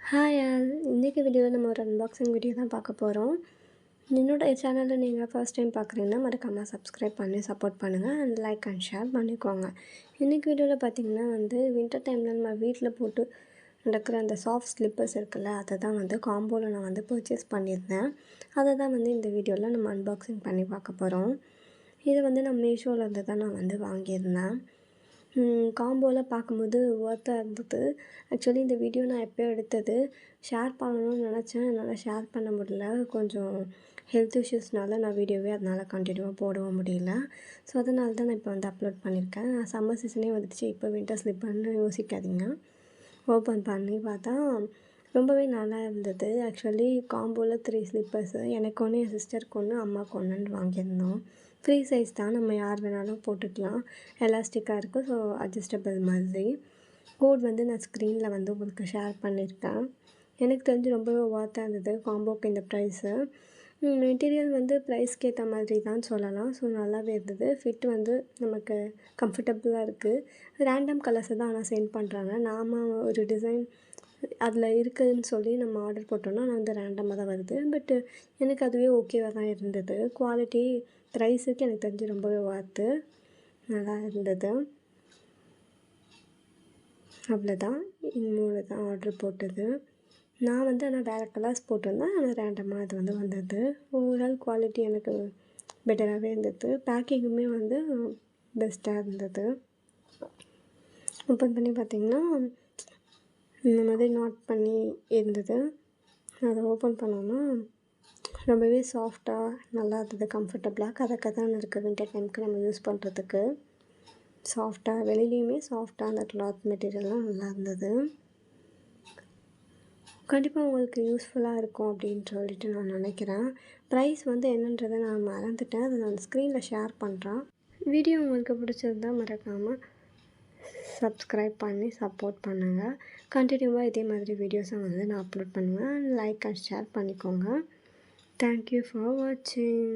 Hi all, இன்றைக்கி வீடியோவில் நம்ம ஒரு அன்பாக்சிங் வீடியோ தான் பார்க்க போகிறோம். என்னோட சேனலில் நீங்கள் ஃபர்ஸ்ட் டைம் பார்க்குறீங்கன்னா மறக்காமல் சப்ஸ்கிரைப் பண்ணி சப்போர்ட் பண்ணுங்கள் அண்ட் லைக் அண்ட் ஷேர் பண்ணிக்கோங்க. இன்றைக்கி வீடியோவில் பார்த்திங்கன்னா வின்டர் டைமில் நம்ம வீட்டில் போட்டு நடக்கிற அந்த சாஃப்ட் ஸ்லிப்பர்ஸ் இருக்குல்ல, அதை தான் காம்போவில் நான் பர்ச்சேஸ் பண்ணியிருந்தேன். அதை தான் இந்த வீடியோவில் நம்ம அன்பாக்சிங் பண்ணி பார்க்க போகிறோம். இதை நான் மீஷோவிலேருந்து தான் நான் வாங்கியிருந்தேன். காம்போவில் பார்க்கும்போது ஒர்த்தாக இருந்தது. ஆக்சுவலி இந்த வீடியோ நான் எப்போயோ எடுத்தது. ஷேர் பண்ணணும்னு நினச்சேன், என்னால் ஷேர் பண்ண முடியல. கொஞ்சம் ஹெல்த் இஷ்யூஸ்னால நான் வீடியோவே அதனால் கண்டினியூவாக போடவும் முடியல. ஸோ அதனால தான் நான் இப்போ அப்லோட் பண்ணியிருக்கேன். சம்மர் சீசனே வந்துடுச்சு, இப்போ வின்டர் ஸ்லிப்பர்னு யோசிக்காதீங்க. ஓப்பன் பண்ணி பார்த்தா ரொம்பவே நல்லா இருந்தது. ஆக்சுவலி காம்போவில் 3 ஸ்லிப்பர்ஸு, எனக்கு ஒன்று, என் சிஸ்டருக்கு ஒன்று, அம்மாவுக்கு ஒன்றுன்னு வாங்கியிருந்தோம். ஃப்ரீ சைஸ் தான், நம்ம யார் வேணாலும் போட்டுக்கலாம். எலாஸ்டிக்காக இருக்குது, ஸோ அட்ஜஸ்டபிள் மாதிரி. கோட் நான் ஸ்க்ரீனில் உங்களுக்கு ஷேர் பண்ணியிருக்கேன். எனக்கு தெரிஞ்சு ரொம்பவே ஒர்த்தாக இருந்தது காம்போக்கு இந்த ப்ரைஸு. மெட்டீரியல் ப்ரைஸ்க்கு ஏற்ற மாதிரி தான் சொல்லலாம். ஸோ நல்லாவே இருந்தது. ஃபிட் நமக்கு கம்ஃபர்டபுளாக இருக்குது. ரேண்டம் கலர்ஸை தான் ஆனால் சென்ட் பண்ணுறாங்க. நாம் ஒரு டிசைன் அதில் இருக்குதுன்னு சொல்லி நம்ம ஆர்டர் போட்டோம்னா ரேண்டமாக தான் வருது. பட்டு எனக்கு அதுவே ஓகேவாக தான் இருந்தது. குவாலிட்டி ப்ரைஸுக்கு எனக்கு தெரிஞ்சு ரொம்பவே ஒர்த்து, நல்லா இருந்தது. அவ்வளோதான், இன்னொரு தான் ஆர்டர் போட்டது. நான் ஆனால் வேறு கலர்ஸ் போட்டிருந்தேன், ஆனால் ரேண்டமாக அது வந்தது. ஓவரால் குவாலிட்டி எனக்கு பெட்டராகவே இருந்தது. பேக்கிங்குமே பெஸ்ட்டாக இருந்தது. ஓப்பன் பண்ணி பார்த்திங்கன்னா இந்த மாதிரி நாட் பண்ணி இருந்தது. அதை ஓப்பன் பண்ணோன்னா ரொம்பவே சாஃப்டாக நல்லா இருந்தது, கம்ஃபர்டபுளாக கதன்னு இருக்குது. வின்டர் டைமுக்கு நம்ம யூஸ் பண்ணுறதுக்கு சாஃப்டாக, வெளியிலையுமே சாஃப்டாக அந்த கிளாத் மெட்டீரியல்லாம் நல்லா இருந்தது. கண்டிப்பாக உங்களுக்கு யூஸ்ஃபுல்லாக இருக்கும் அப்படின்னு சொல்லிட்டு நான் நினைக்கிறேன். ப்ரைஸ் என்னன்றதை நான் மறந்துட்டேன், அதை நான் ஸ்க்ரீனில் ஷேர் பண்ணுறேன். வீடியோ உங்களுக்கு பிடிச்சிருந்தா மறக்காமல் சப்ஸ்கிரைப் பண்ணி சப்போர்ட் பண்ணுங்கள். கண்டினியூவாக இதே மாதிரி வீடியோஸை நான் அப்லோட் பண்ணுவேன். லைக் அண்ட் ஷேர் பண்ணிக்கோங்க. தேங்க்யூ ஃபார் வாட்சிங்.